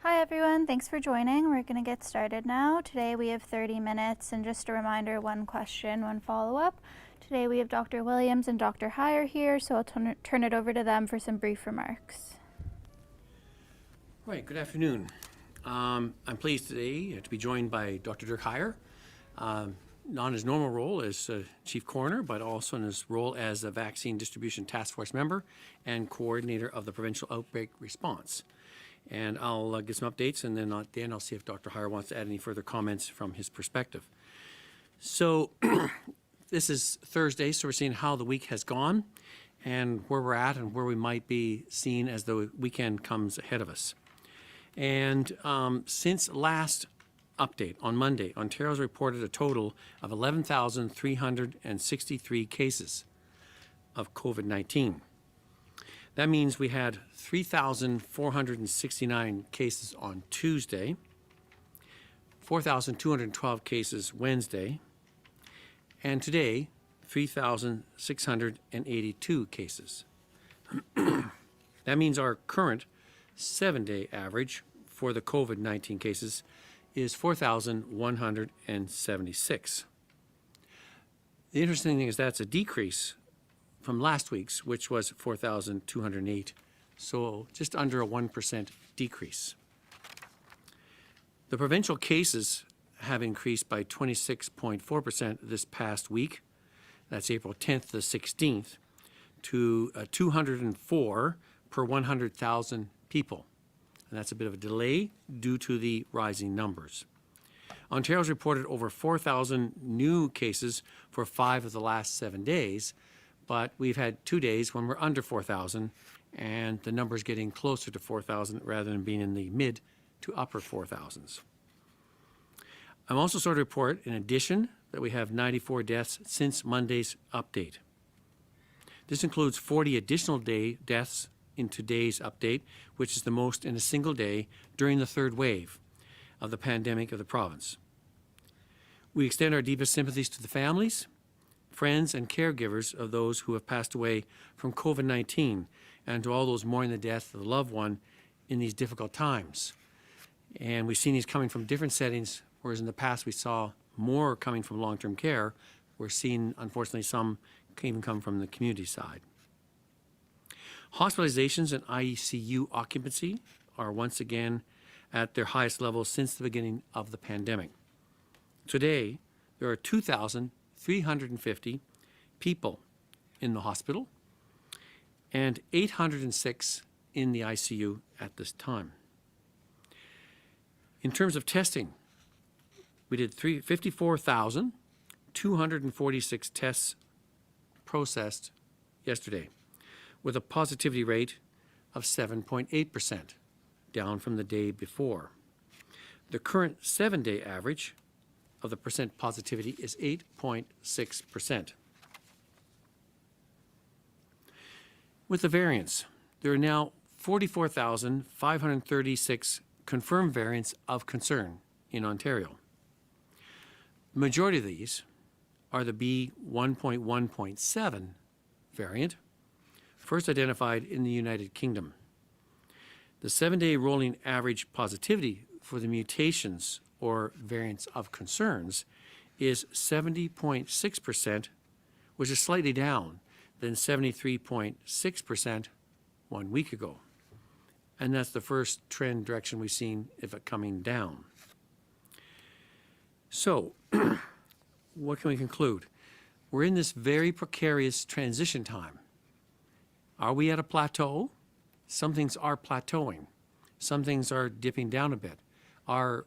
Hi everyone, thanks for joining. We're going to get started now. Today we have 30 minutes, and just a reminder, one question, one follow-up. Today we have Dr. Williams and Dr. Heyer here, so I'll turn it over to them for some brief remarks. Right, good afternoon. I'm pleased today to be joined by Dr. Dirk Heyer, not in his normal role as Chief Coroner, but also in his role as a Vaccine Distribution Task Force member and coordinator of the Provincial Outbreak Response. And I'll get some updates, and then at the end I'll see if Dr. Heyer wants to add any further comments from his perspective. So this is Thursday, so we're seeing how the week has gone and where we're at and where we might be seen as the weekend comes ahead of us. And since last update on Monday, Ontario's reported a total of 11,363 cases of COVID-19. That means we had 3,469 cases on Tuesday, 4,212 cases Wednesday, and today, 3,682 cases. That means our current 7-day average for the COVID-19 cases is 4,176. The interesting thing is that's a decrease from last week's, which was 4,208, so just under a 1% decrease. The provincial cases have increased by 26.4% this past week. That's April 10th to 16th, to 204 per 100,000 people. And that's a bit of a delay due to the rising numbers. Ontario's reported over 4,000 new cases for 5 of the last 7 days, but we've had 2 days when we're under 4,000, and the number's getting closer to 4,000 rather than being in the mid to upper 4,000s. I'm also sorry to report, in addition, that we have 94 deaths since Monday's update. This includes 40 additional deaths in today's update, which is the most in a single day during the third wave of the pandemic of the province. We extend our deepest sympathies to the families, friends, and caregivers of those who have passed away from COVID-19, and to all those mourning the death of a loved one in these difficult times. And we've seen these coming from different settings, whereas in the past we saw more coming from long-term care. We're seeing, unfortunately, some even come from the community side. Hospitalizations and ICU occupancy are once again at their highest levels since the beginning of the pandemic. Today, there are 2,350 people in the hospital and 806 in the ICU at this time. In terms of testing, we did 54,246 tests processed yesterday, with a positivity rate of 7.8%, down from the day before. The current 7-day average of the percent positivity is 8.6%. With the variants, there are now 44,536 confirmed variants of concern in Ontario. The majority of these are the B1.1.7 variant, first identified in the United Kingdom. The 7-day rolling average positivity for the mutations or variants of concerns is 70.6%, which is slightly down than 73.6% 1 week ago. And that's the first trend direction we've seen of it coming down. So, what can we conclude? We're in this very precarious transition time. Are we at a plateau? Some things are plateauing. Some things are dipping down a bit. Our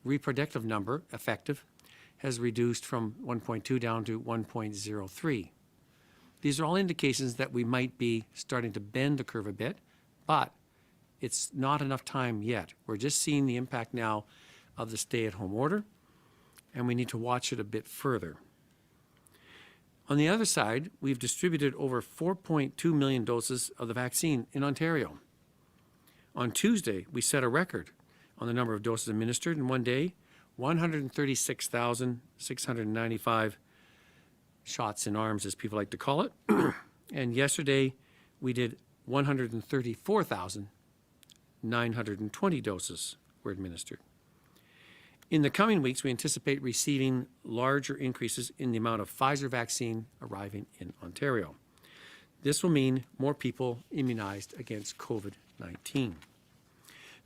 reproductive number, effective, has reduced from 1.2 down to 1.03. These are all indications that we might be starting to bend the curve a bit, but it's not enough time yet. We're just seeing the impact now of the stay-at-home order, and we need to watch it a bit further. On the other side, we've distributed over 4.2 million doses of the vaccine in Ontario. On Tuesday, we set a record on the number of doses administered in one day, 136,695 shots in arms, as people like to call it. And yesterday, we did 134,000 920 doses were administered. In the coming weeks, we anticipate receiving larger increases in the amount of Pfizer vaccine arriving in Ontario. This will mean more people immunized against COVID-19.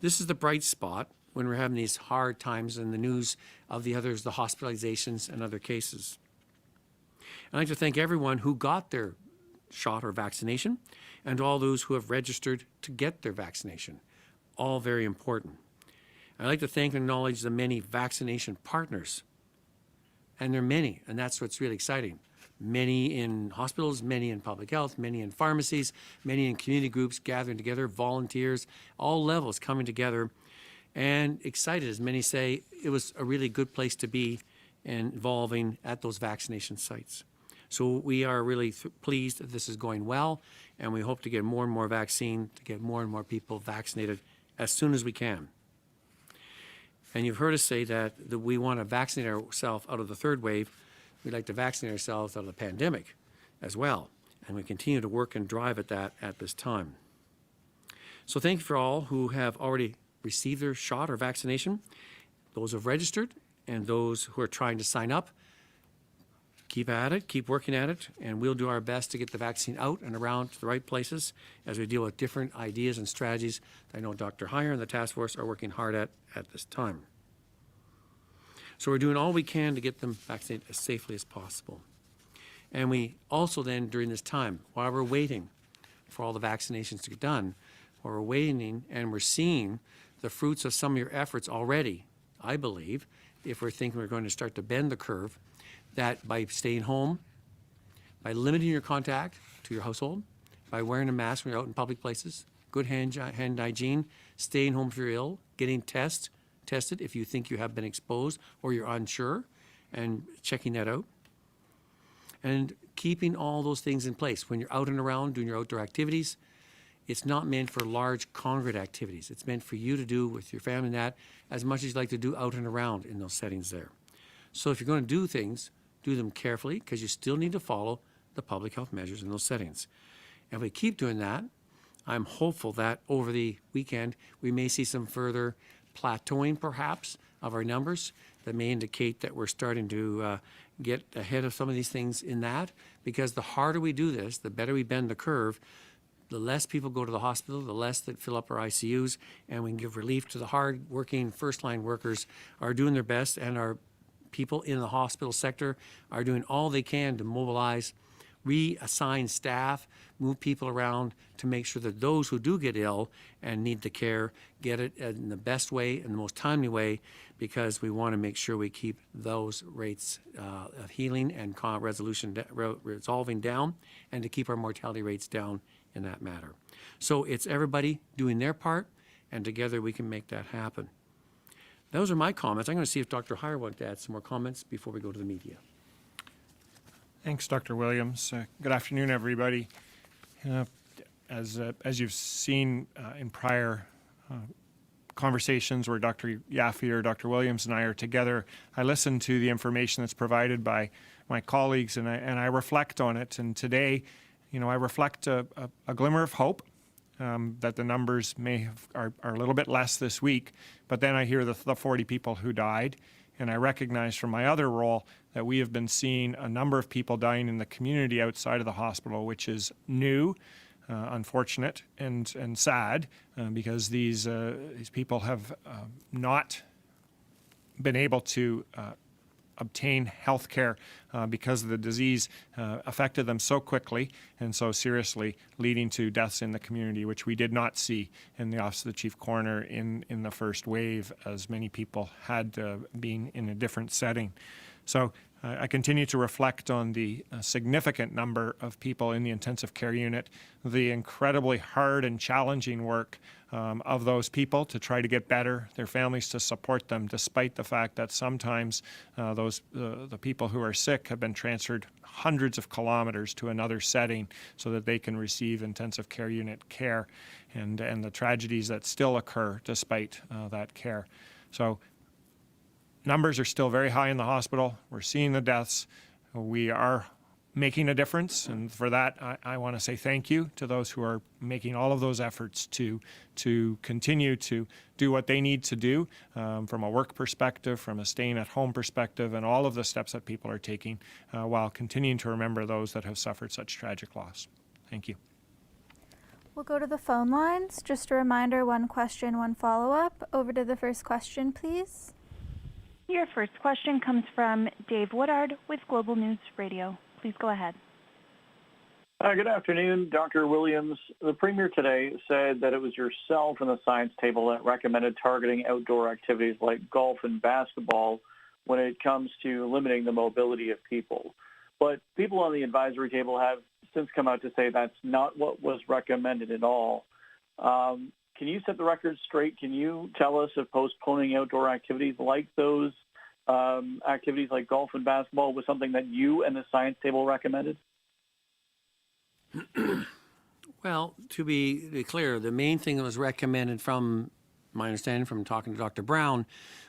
This is the bright spot when we're having these hard times in the news of the hospitalizations and other cases. I'd like to thank everyone who got their shot or vaccination and all those who have registered to get their vaccination. All very important. I'd like to thank and acknowledge the many vaccination partners. And there are many, and that's what's really exciting. Many in hospitals, many in public health, many in pharmacies, many in community groups gathering together, volunteers, all levels coming together, and excited, as many say, it was a really good place to be involving at those vaccination sites. So we are really pleased that this is going well, and we hope to get more and more vaccine, to get more and more people vaccinated as soon as we can. And you've heard us say that we want to vaccinate ourselves out of the third wave. We'd like to vaccinate ourselves out of the pandemic as well. And we continue to work and drive at that at this time. So thank you for all who have already received their shot or vaccination, those who have registered, and those who are trying to sign up. Keep at it, keep working at it, and we'll do our best to get the vaccine out and around to the right places as we deal with different ideas and strategies that I know Dr. Heyer and the task force are working hard at this time. So we're doing all we can to get them vaccinated as safely as possible. And we also then, during this time, while we're waiting for all the vaccinations to get done, while we're waiting and we're seeing the fruits of some of your efforts already, I believe, if we're thinking we're going to start to bend the curve, that by staying home, by limiting your contact to your household, by wearing a mask when you're out in public places, good hand hygiene, staying home if you're ill, getting tested if you think you have been exposed or you're unsure, and checking that out. And keeping all those things in place. When you're out and around doing your outdoor activities, it's not meant for large congregate activities. It's meant for you to do with your family and that as much as you'd like to do out and around in those settings there. So if you're going to do things, do them carefully, because you still need to follow the public health measures in those settings. And if we keep doing that, I'm hopeful that over the weekend we may see some further plateauing perhaps of our numbers that may indicate that we're starting to get ahead of some of these things in that, because the harder we do this, the better we bend the curve, the less people go to the hospital, the less that fill up our ICUs, and we can give relief to the hard-working first-line workers are doing their best, and our people in the hospital sector are doing all they can to mobilize, reassign staff, move people around to make sure that those who do get ill and need the care get it in the best way and the most timely way, because we want to make sure we keep those rates of healing and resolving down, and to keep our mortality rates down in that matter. So it's everybody doing their part, and together we can make that happen. Those are my comments. I'm going to see if Dr. Heyer wants to add some more comments before we go to the media. Thanks, Dr. Williams. Good afternoon, everybody. As you've seen in prior conversations where Dr. Yaffe or Dr. Williams and I are together, I listen to the information that's provided by my colleagues, and I reflect on it. And today, I reflect a glimmer of hope that the numbers are a little bit less this week, but then I hear the 40 people who died, and I recognize from my other role that we have been seeing a number of people dying in the community outside of the hospital, which is new, unfortunate, and sad, because these people have not been able to obtain health care because the disease affected them so quickly and so seriously, leading to deaths in the community, which we did not see in the Office of the Chief Coroner in the first wave, as many people had been in a different setting. So I continue to reflect on the significant number of people in the intensive care unit, the incredibly hard and challenging work of those people to try to get better, their families to support them, despite the fact that sometimes the people who are sick have been transferred hundreds of kilometers to another setting so that they can receive intensive care unit care, and the tragedies that still occur despite that care. So numbers are still very high in the hospital. We're seeing the deaths. We are making a difference. And for that, I want to say thank you to those who are making all of those efforts to continue to do what they need to do from a work perspective, from a staying at home perspective, and all of the steps that people are taking while continuing to remember those that have suffered such tragic loss. Thank you. We'll go to the phone lines. Just a reminder, one question, one follow-up. Over to the first question, please. Your first question comes from Dave Woodard with Global News Radio. Please go ahead. Good afternoon, Dr. Williams. The Premier today said that it was yourself and the science table that recommended targeting outdoor activities like golf and basketball when it comes to limiting the mobility of people. But people on the advisory table have since come out to say that's not what was recommended at all. Can you set the record straight? Can you tell us if postponing outdoor activities like those activities like golf and basketball was something that you and the science table recommended? Well, to be clear, the main thing that was recommended from my understanding from talking to Dr. Brown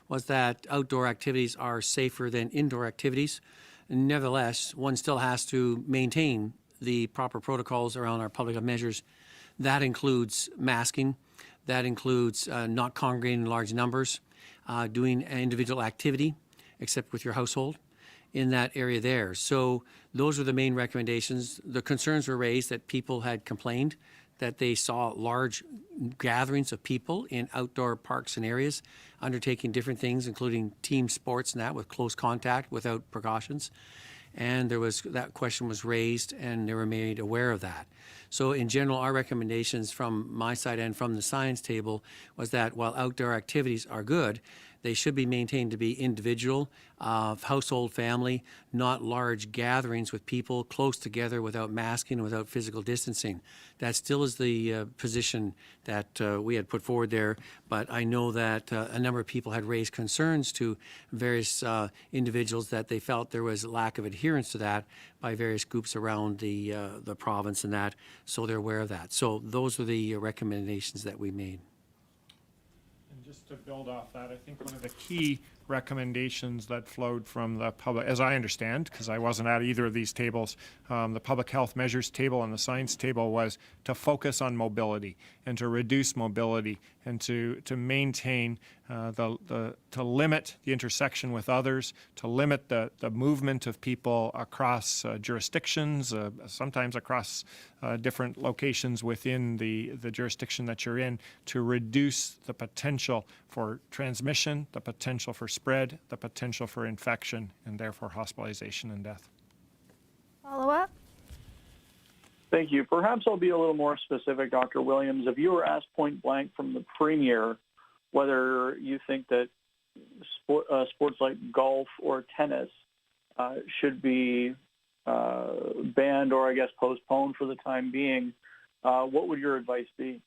was that outdoor activities are safer than indoor activities. Nevertheless, one still has to maintain the proper protocols around our public health measures. That includes masking. That includes not congregating in large numbers, doing an individual activity, except with your household, in that area there. So those are the main recommendations. The concerns were raised that people had complained that they saw large gatherings of people in outdoor parks and areas undertaking different things, including team sports and that with close contact without precautions. And that question was raised and they were made aware of that. So in general, our recommendations from my side and from the science table was that while outdoor activities are good, they should be maintained to be individual, household, family, not large gatherings with people close together without masking and without physical distancing. That still is the position that we had put forward there, but I know that a number of people had raised concerns to various individuals that they felt there was a lack of adherence to that by various groups around the province and that, so they're aware of that. So those were the recommendations that we made. Just to build off that, I think one of the key recommendations that flowed from the public, as I understand, because I wasn't at either of these tables, the public health measures table and the science table was to focus on mobility and to reduce mobility and to maintain to limit the intersection with others, to limit the movement of people across jurisdictions, sometimes across different locations within the jurisdiction that you're in, to reduce the potential for transmission, the potential for spread, the potential for infection, and therefore hospitalization and death. Follow-up? Thank you. Perhaps I'll be a little more specific, Dr. Williams. If you were asked point blank from the Premier whether you think that sports like golf or tennis should be banned or, I guess, postponed for the time being, what would your advice be?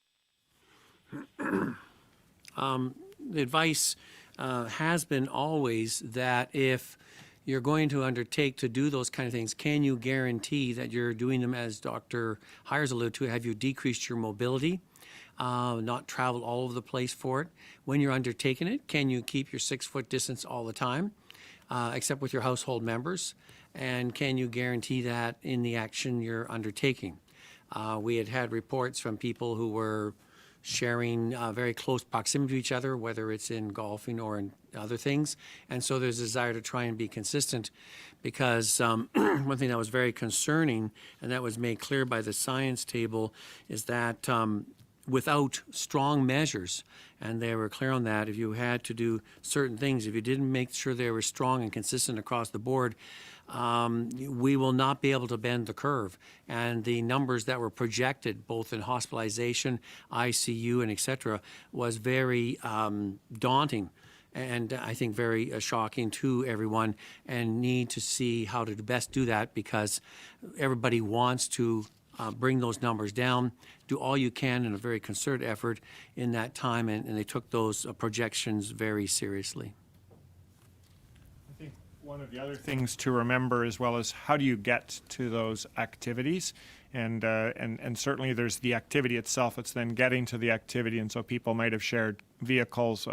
The advice has been always that if you're going to undertake to do those kind of things, can you guarantee that you're doing them, as Dr. Hires alluded to, have you decreased your mobility, not travel all over the place for it? When you're undertaking it, can you keep your 6-foot distance all the time, except with your household members? And can you guarantee that in the action you're undertaking? We had reports from people who were sharing very close proximity to each other, whether it's in golfing or in other things. And so there's a desire to try and be consistent because one thing that was very concerning, and that was made clear by the science table, is that without strong measures, and they were clear on that, if you had to do certain things, if you didn't make sure they were strong and consistent across the board, we will not be able to bend the curve. And the numbers that were projected, both in hospitalization, ICU, and et cetera, was very daunting and I think very shocking to everyone, and need to see how to best do that because everybody wants to bring those numbers down, do all you can in a very concerted effort in that time, and they took those projections very seriously. I think one of the other things to remember as well is how do you get to those activities? and certainly there's the activity itself. It's then getting to the activity, and so people might have shared vehicles,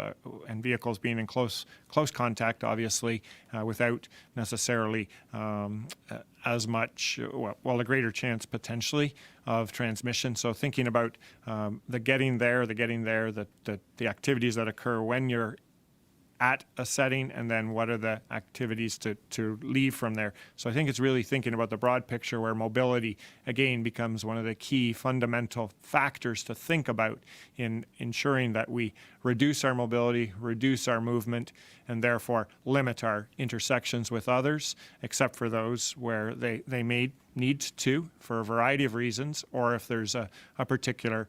and vehicles being in close contact, obviously, without necessarily as much, a greater chance potentially of transmission. So thinking about the getting there, the activities that occur when you're at a setting, and then what are the activities to leave from there. So I think it's really thinking about the broad picture where mobility, again, becomes one of the key fundamental factors to think about in ensuring that we reduce our mobility, reduce our movement, and therefore limit our intersections with others, except for those where they may need to for a variety of reasons, or if there's a particular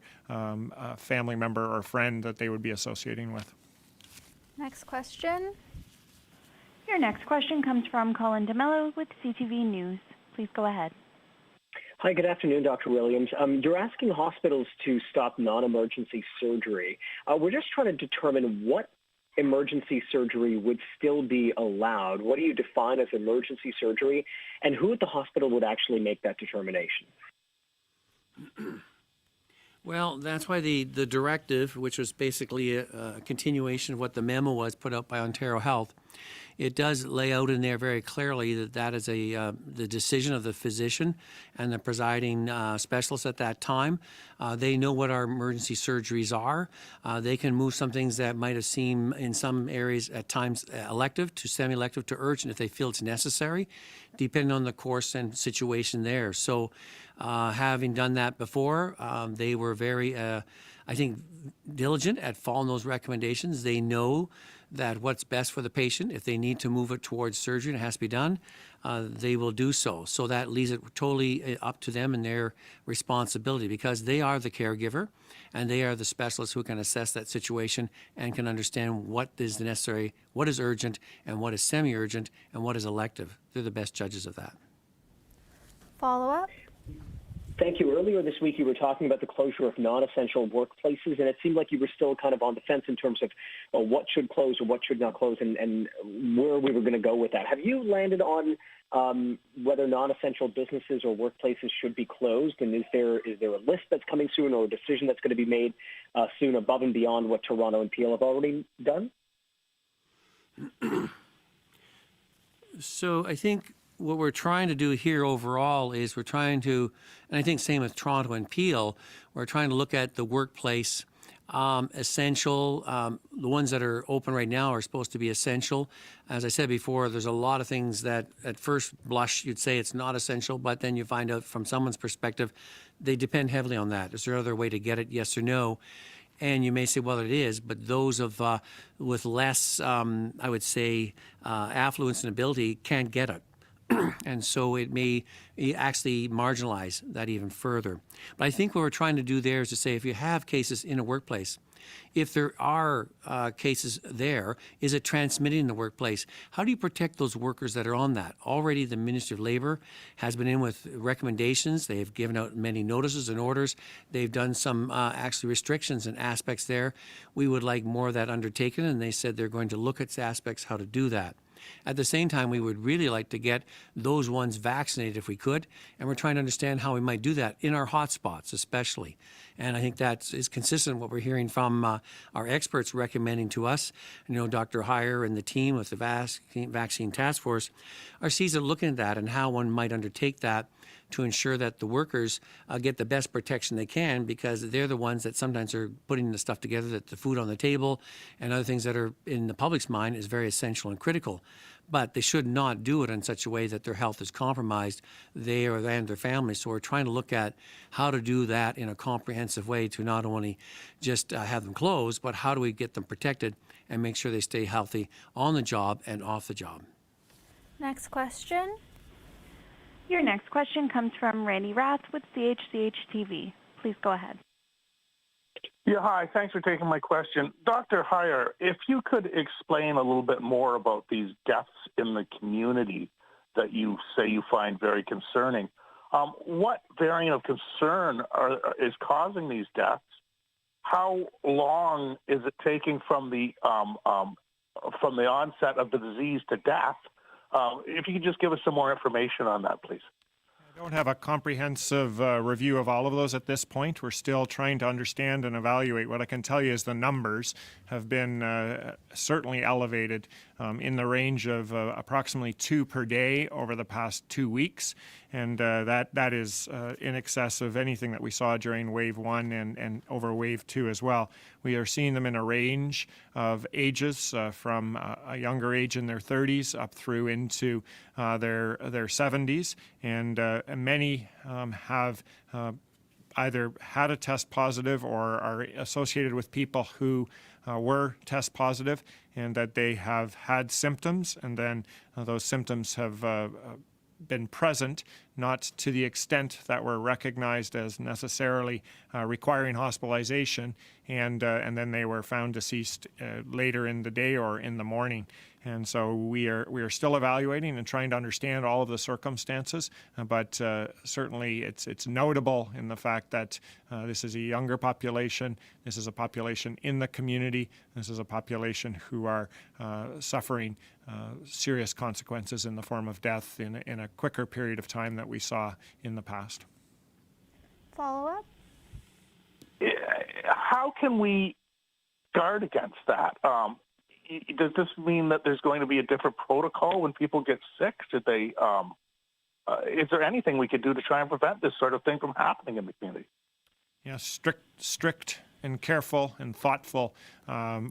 family member or friend that they would be associating with. Next question. Your next question comes from Colin DeMello with CTV News. Please go ahead. Hi, good afternoon, Dr. Williams. You're asking hospitals to stop non-emergency surgery. We're just trying to determine what emergency surgery would still be allowed. What do you define as emergency surgery, and who at the hospital would actually make that determination? Well, that's why the directive, which was basically a continuation of what the memo was put out by Ontario Health, it does lay out in there very clearly that is the decision of the physician and the presiding specialist at that time. They know what our emergency surgeries are. They can move some things that might have seemed in some areas at times elective to semi-elective to urgent if they feel it's necessary, depending on the course and situation there. So having done that before, they were very, I think, diligent at following those recommendations. They know that what's best for the patient, if they need to move it towards surgery and it has to be done, they will do so. So that leaves it totally up to them and their responsibility, because they are the caregiver and they are the specialists who can assess that situation and can understand what is necessary, what is urgent, and what is semi-urgent, and what is elective. They're the best judges of that. Follow-up. Thank you. Earlier this week, you were talking about the closure of non-essential workplaces, and it seemed like you were still kind of on the fence in terms of what should close or what should not close, and where we were going to go with that. Have you landed on whether non-essential businesses or workplaces should be closed, and is there a list that's coming soon or a decision that's going to be made soon above and beyond what Toronto and Peel have already done? So I think what we're trying to do here overall is we're trying to, and I think same with Toronto and Peel, we're trying to look at the workplace essential. The ones that are open right now are supposed to be essential. As I said before, there's a lot of things that at first blush you'd say it's not essential, but then you find out from someone's perspective, they depend heavily on that. Is there another way to get it, yes or no? And you may say, well, it is, but those of with less, I would say, affluence and ability can't get it. And so it may actually marginalize that even further. But I think what we're trying to do there is to say, if you have cases in a workplace, if there are cases there, is it transmitting in the workplace? How do you protect those workers that are on that? Already the Ministry of Labour has been in with recommendations. They have given out many notices and orders. They've done some actually restrictions and aspects there. We would like more of that undertaken, and they said they're going to look at aspects how to do that. At the same time, we would really like to get those ones vaccinated if we could, and we're trying to understand how we might do that in our hotspots especially. And I think that is consistent with what we're hearing from our experts recommending to us. You know, Dr. Heyer and the team with the vaccine task force are looking at that and how one might undertake that to ensure that the workers get the best protection they can, because they're the ones that sometimes are putting the stuff together, that the food on the table and other things that are in the public's mind is very essential and critical. But they should not do it in such a way that their health is compromised, they or and their families. So we're trying to look at how to do that in a comprehensive way to not only just have them closed, but how do we get them protected and make sure they stay healthy on the job and off the job. Next question. Your next question comes from Randy Rath with CHCH-TV. Please go ahead. Yeah, hi. Thanks for taking my question. Dr. Heyer, if you could explain a little bit more about these deaths in the community that you say you find very concerning. What variant of concern is causing these deaths? How long is it taking from the onset of the disease to death? If you could just give us some more information on that, please. Don't have a comprehensive review of all of those at this point. We're still trying to understand and evaluate. What I can tell you is the numbers have been certainly elevated in the range of approximately 2 per day over the past 2 weeks. And that is in excess of anything that we saw during Wave 1 and over Wave 2 as well. We are seeing them in a range of ages from a younger age in their 30s up through into their 70s. And many have either had a test positive or are associated with people who were test positive, and that they have had symptoms, and then those symptoms have been present, not to the extent that were recognized as necessarily requiring hospitalization, and then they were found deceased later in the day or in the morning. And so we are still evaluating and trying to understand all of the circumstances, but certainly it's notable in the fact that this is a younger population, this is a population in the community, this is a population who are suffering serious consequences in the form of death in a quicker period of time that we saw in the past. Follow-up? How can we guard against that? Does this mean that there's going to be a different protocol when people get sick? Should they? Is there anything we could do to try and prevent this sort of thing from happening in the community? Yeah, strict and careful and thoughtful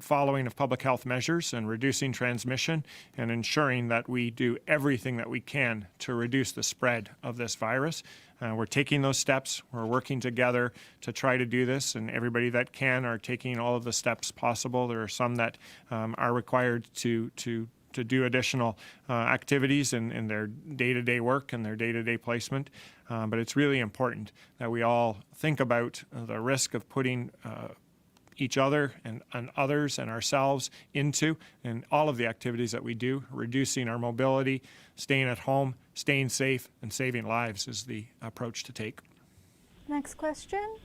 following of public health measures and reducing transmission and ensuring that we do everything that we can to reduce the spread of this virus. We're taking those steps. We're working together to try to do this, and everybody that can are taking all of the steps possible. There are some that are required to do additional activities in their day-to-day work and their day-to-day placement. But it's really important that we all think about the risk of putting each other and others and ourselves into in all of the activities that we do. Reducing our mobility, staying at home, staying safe, and saving lives is the approach to take. Next question.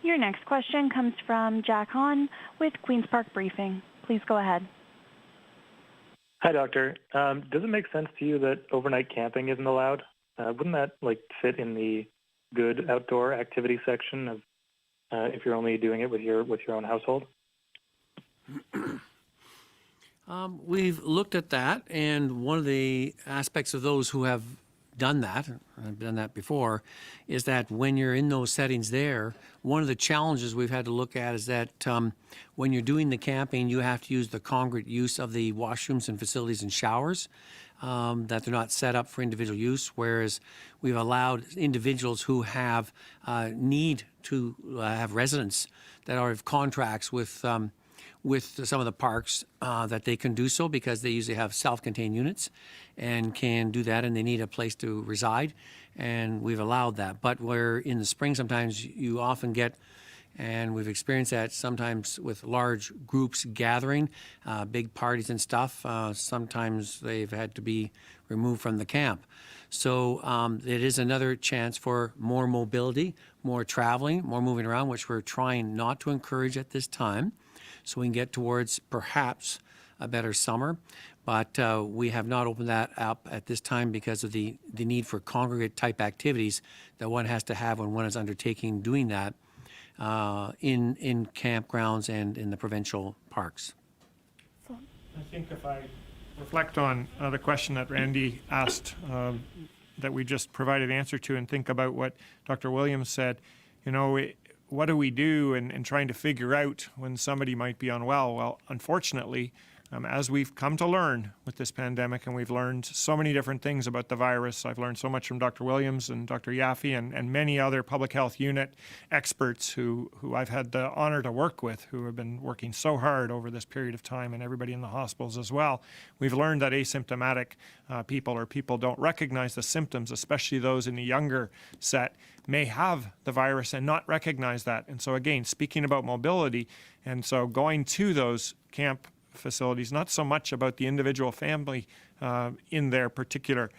Your next question comes from Jack Hahn with Queen's Park Briefing. Please go ahead. Hi, Doctor. Does it make sense to you that overnight camping isn't allowed? Wouldn't that fit in the good outdoor activity section of if you're only doing it with your own household? We've looked at that, and one of the aspects of those who have done that, and I've done that before, is that when you're in those settings there, one of the challenges we've had to look at is that when you're doing the camping, you have to use the congregate use of the washrooms and facilities and showers, that they're not set up for individual use, whereas we've allowed individuals who have need to have residents that have contracts with some of the parks that they can do so, because they usually have self-contained units and can do that, and they need a place to reside, and we've allowed that. But where in the spring sometimes you often get, and we've experienced that sometimes with large groups gathering, big parties and stuff, sometimes they've had to be removed from the camp. So it is another chance for more mobility, more traveling, more moving around, which we're trying not to encourage at this time, so we can get towards perhaps a better summer. But we have not opened that up at this time because of the need for congregate type activities that one has to have when one is undertaking doing that in campgrounds and in the provincial parks. I think if I reflect on the question that Randy asked that we just provided answer to, and think about what Dr. Williams said, what do we do in trying to figure out when somebody might be unwell? Well, unfortunately, as we've come to learn with this pandemic, and we've learned so many different things about the virus. I've learned so much from Dr. Williams and Dr. Yaffe and many other public health unit experts who I've had the honor to work with, who have been working so hard over this period of time, and everybody in the hospitals as well. We've learned that asymptomatic people, or people don't recognize the symptoms, especially those in the younger set, may have the virus and not recognize that. And so again, speaking about mobility, and so going to those camp facilities, not so much about the individual family in their particular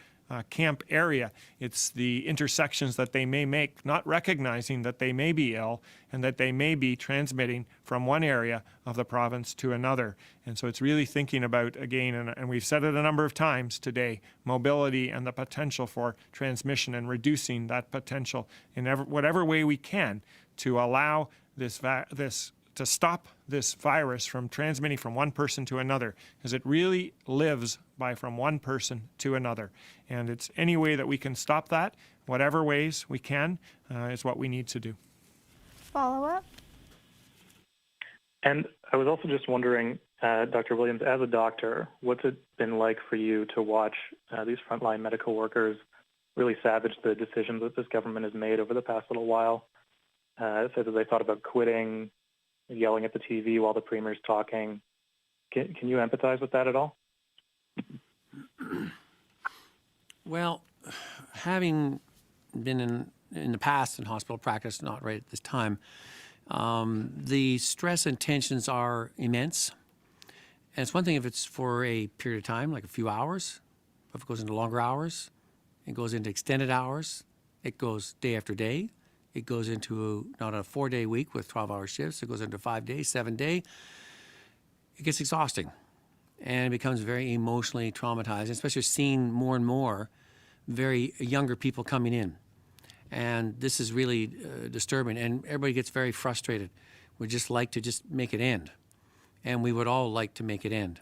camp area. It's the intersections that they may make, not recognizing that they may be ill and that they may be transmitting from one area of the province to another. And so it's really thinking about, again, and we've said it a number of times today, mobility and the potential for transmission and reducing that potential in whatever way we can to allow to stop this virus from transmitting from one person to another, because it really lives from one person to another. And it's any way that we can stop that, whatever ways we can, is what we need to do. Follow up? And I was also just wondering, Dr. Williams, as a doctor, what's it been like for you to watch these frontline medical workers really savage the decisions that this government has made over the past little while? It said that they thought about quitting, yelling at the TV while the premier's talking. Can you empathize with that at all? Well, having been in the past in hospital practice, not right at this time, the stress and tensions are immense. And it's one thing if it's for a period of time, like a few hours. If it goes into longer hours, it goes into extended hours, it goes day after day. It goes into not a 4-day week with 12-hour shifts. It goes into 5 days, 7-day. It gets exhausting, and it becomes very emotionally traumatizing, especially seeing more and more very younger people coming in. And this is really disturbing, and everybody gets very frustrated. We just like to just make it end, and we would all like to make it end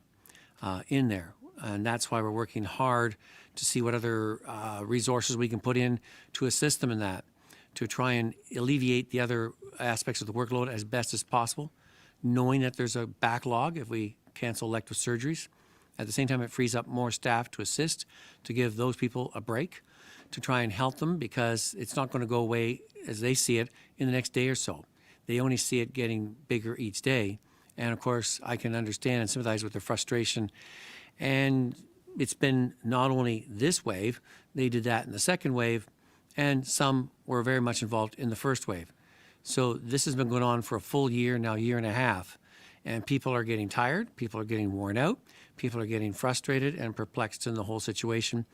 in there. And that's why we're working hard to see what other resources we can put in to assist them in that, to try and alleviate the other aspects of the workload as best as possible, knowing that there's a backlog if we cancel elective surgeries. At the same time, it frees up more staff to assist, to give those people a break, to try and help them, because it's not going to go away as they see it in the next day or so. They only see it getting bigger each day. And of course, I can understand and sympathize with their frustration. And it's been not only this wave, they did that in the second wave, and some were very much involved in the first wave. So this has been going on for a full year, now year and a half. And people are getting tired, people are getting worn out, people are getting frustrated and perplexed in the whole situation.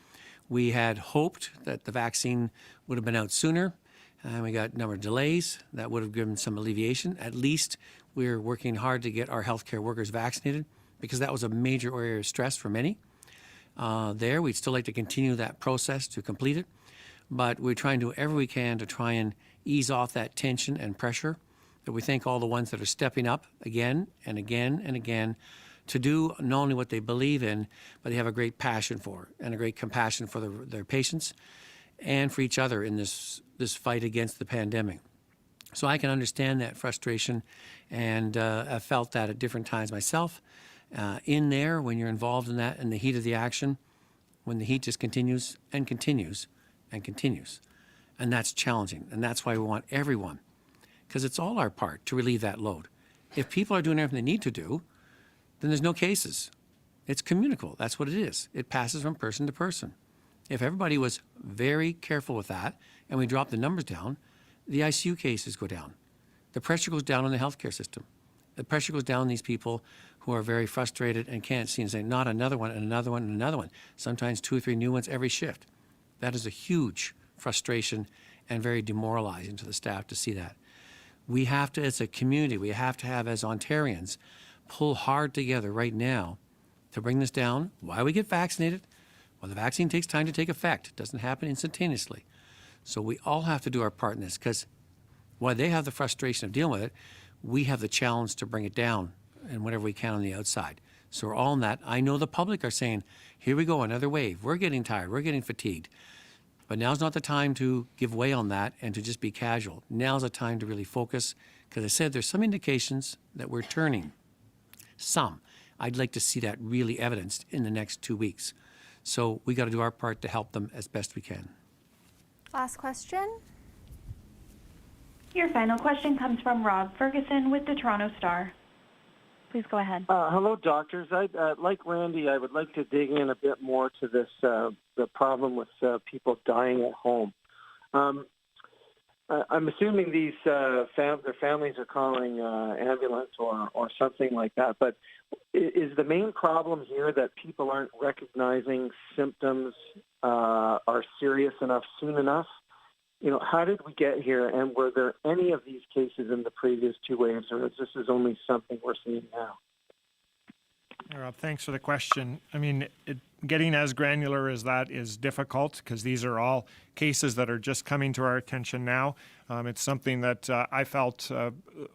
We had hoped that the vaccine would have been out sooner, and we got a number of delays that would have given some alleviation. At least we're working hard to get our healthcare workers vaccinated, because that was a major area of stress for many. We'd still like to continue that process to complete it. But we're trying to do whatever we can to try and ease off that tension and pressure. That we thank all the ones that are stepping up again and again and again to do not only what they believe in, but they have a great passion for and a great compassion for their patients and for each other in this fight against the pandemic. So I can understand that frustration, and I've felt that at different times myself. In there, when you're involved in that, in the heat of the action, when the heat just continues and continues and continues. And that's challenging. And that's why we want everyone, because it's all our part to relieve that load. If people are doing everything they need to do, then there's no cases. It's communicable. That's what it is. It passes from person to person. If everybody was very careful with that and we drop the numbers down, the ICU cases go down. The pressure goes down on the healthcare system. The pressure goes down on these people who are very frustrated and can't see and say, not another one and another one and another one. Sometimes 2 or 3 new ones every shift. That is a huge frustration and very demoralizing to the staff to see that. We have to, as a community, we have to have, as Ontarians, pull hard together right now to bring this down. Why we get vaccinated? Well, the vaccine takes time to take effect. It doesn't happen instantaneously. So we all have to do our part in this, because while they have the frustration of dealing with it, we have the challenge to bring it down and whatever we can on the outside. So we're all in that. I know the public are saying, here we go, another wave. We're getting tired. We're getting fatigued. But now's not the time to give way on that and to just be casual. Now's the time to really focus, because I said there's some indications that we're turning. Some. I'd like to see that really evidenced in the next 2 weeks. So we got to do our part to help them as best we can. Last question. Your final question comes from Rob Ferguson with the Toronto Star. Please go ahead. Hello, doctors. Like Randy, I would like to dig in a bit more to this, the problem with people dying at home. I'm assuming these their families are calling ambulance or something like that. But is the main problem here that people aren't recognizing symptoms are serious enough soon enough? How did we get here, and were there any of these cases in the previous two waves, or is this only something we're seeing now? Rob, thanks for the question. I mean, getting as granular as that is difficult because these are all cases that are just coming to our attention now. It's something that I felt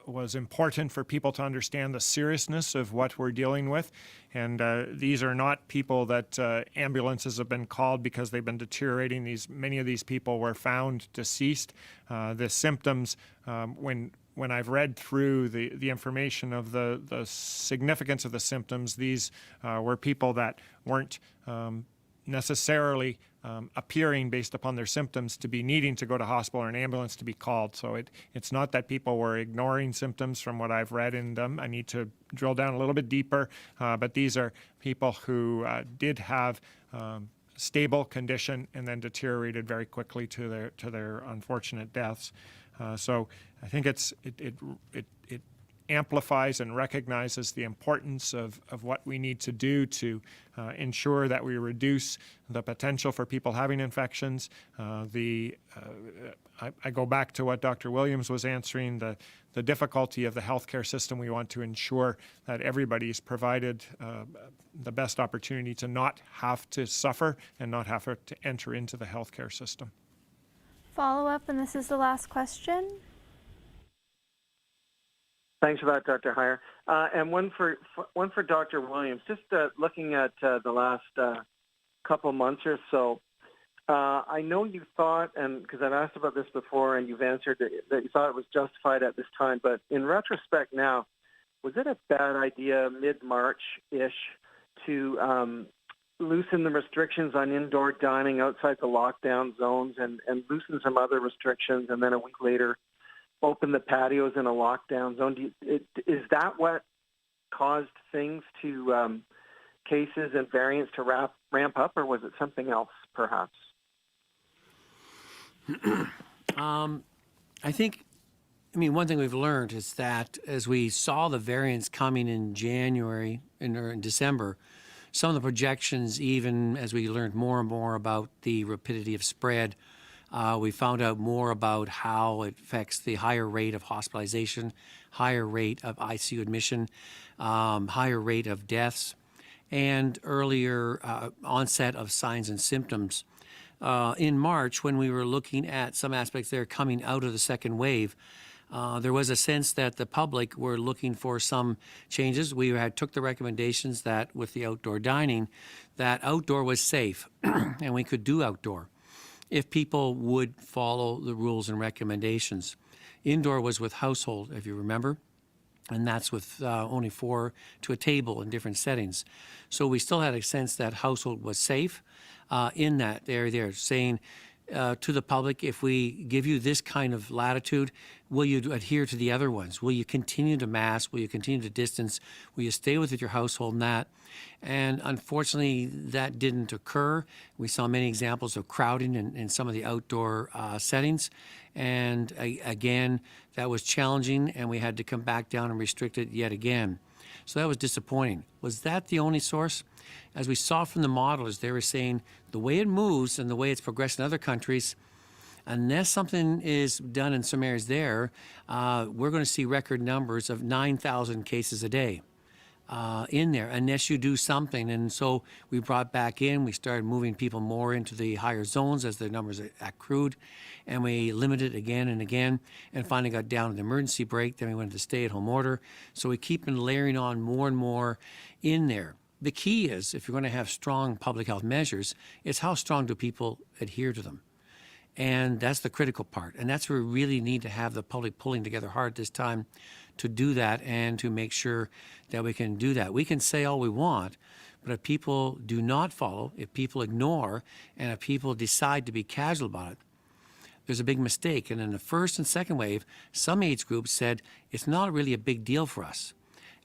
was important for people to understand the seriousness of what we're dealing with. And these are not people that ambulances have been called because they've been deteriorating. Many of these people were found deceased. The symptoms, when I've read through the information of the significance of the symptoms, these were people that weren't necessarily appearing based upon their symptoms to be needing to go to hospital or an ambulance to be called. So it's not that people were ignoring symptoms from what I've read in them. I need to drill down a little bit deeper, but these are people who did have stable condition and then deteriorated very quickly to their unfortunate deaths. So I think it amplifies and recognizes the importance of what we need to do to ensure that we reduce the potential for people having infections. I go back to what Dr. Williams was answering, the difficulty of the healthcare system. We want to ensure that everybody is provided the best opportunity to not have to suffer and not have to enter into the healthcare system. Follow up, and this is the last question. Thanks for that, Dr. Heyer. And one for Dr. Williams. Just looking at the last couple months or so, I know you thought, and because I've asked about this before, and you've answered that you thought it was justified at this time. But in retrospect, now, was it a bad idea mid-March-ish to loosen the restrictions on indoor dining outside the lockdown zones, and loosen some other restrictions, and then a week later open the patios in a lockdown zone? Is that what caused things to cases and variants to ramp up, or was it something else, perhaps? I think, one thing we've learned is that as we saw the variants coming in January or in December, some of the projections, even as we learned more and more about the rapidity of spread, we found out more about how it affects the higher rate of hospitalization, higher rate of ICU admission, higher rate of deaths, and earlier onset of signs and symptoms. In March, when we were looking at some aspects there coming out of the second wave, there was a sense that the public were looking for some changes. We took the recommendations that with the outdoor dining, that outdoor was safe and we could do outdoor if people would follow the rules and recommendations. Indoor was with household, if you remember, and that's with only 4 to a table in different settings. So we still had a sense that household was safe in that area there, saying to the public, if we give you this kind of latitude, will you adhere to the other ones? Will you continue to mask? Will you continue to distance? Will you stay with your household and that? And unfortunately, that didn't occur. We saw many examples of crowding in some of the outdoor settings. And again, that was challenging, and we had to come back down and restrict it yet again. So that was disappointing. Was that the only source? As we saw from the modelers, they were saying the way it moves and the way it's progressed in other countries, unless something is done in some areas there, we're going to see record numbers of 9,000 cases a day in there, unless you do something. And so we brought back in, we started moving people more into the higher zones as the numbers accrued, and we limited again and again, and finally got down to the emergency break. Then we went to the stay-at-home order. So we keep layering on more and more in there. The key is, if you're going to have strong public health measures, it's how strong do people adhere to them? And that's the critical part. And that's where we really need to have the public pulling together hard this time to do that and to make sure that we can do that. We can say all we want, but if people do not follow, if people ignore, and if people decide to be casual about it, there's a big mistake. And in the first and second wave, some age groups said, it's not really a big deal for us.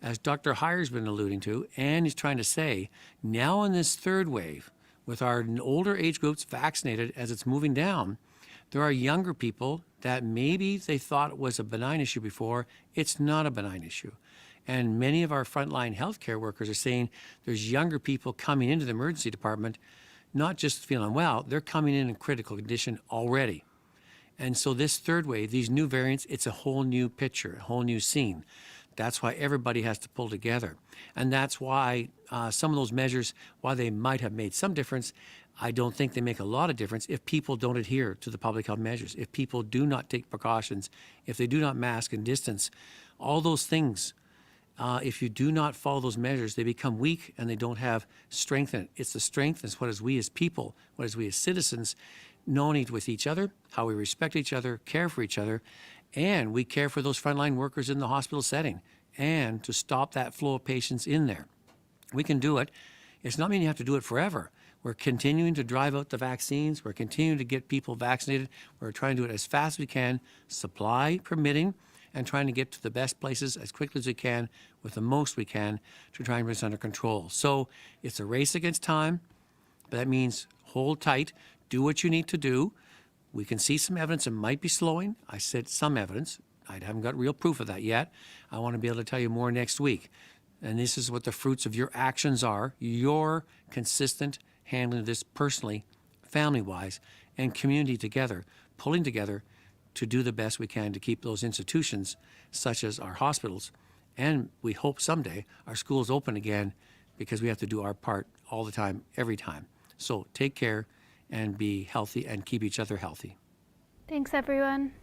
As Dr. Heyer's been alluding to, and he's trying to say, now in this third wave, with our older age groups vaccinated as it's moving down, there are younger people that maybe they thought it was a benign issue before. It's not a benign issue. And many of our frontline healthcare workers are saying there's younger people coming into the emergency department not just feeling unwell, they're coming in critical condition already. And so this third wave, these new variants, it's a whole new picture, a whole new scene. That's why everybody has to pull together. And that's why some of those measures, while they might have made some difference, I don't think they make a lot of difference if people don't adhere to the public health measures, if people do not take precautions, if they do not mask and distance, all those things. If you do not follow those measures, they become weak and they don't have strength in it. It's the strength, it's what is we as people, what is we as citizens, knowing with each other, how we respect each other, care for each other, and we care for those frontline workers in the hospital setting, and to stop that flow of patients in there. We can do it. It's not meaning you have to do it forever. We're continuing to drive out the vaccines. We're continuing to get people vaccinated. We're trying to do it as fast as we can, supply permitting, and trying to get to the best places as quickly as we can with the most we can to try and bring this under control. So it's a race against time, but that means hold tight, do what you need to do. We can see some evidence it might be slowing. I said some evidence. I haven't got real proof of that yet. I want to be able to tell you more next week. And this is what the fruits of your actions are, your consistent handling of this personally, family-wise, and community together, pulling together to do the best we can to keep those institutions, such as our hospitals, and we hope someday our schools open again, because we have to do our part all the time, every time. So take care and be healthy and keep each other healthy. Thanks, everyone.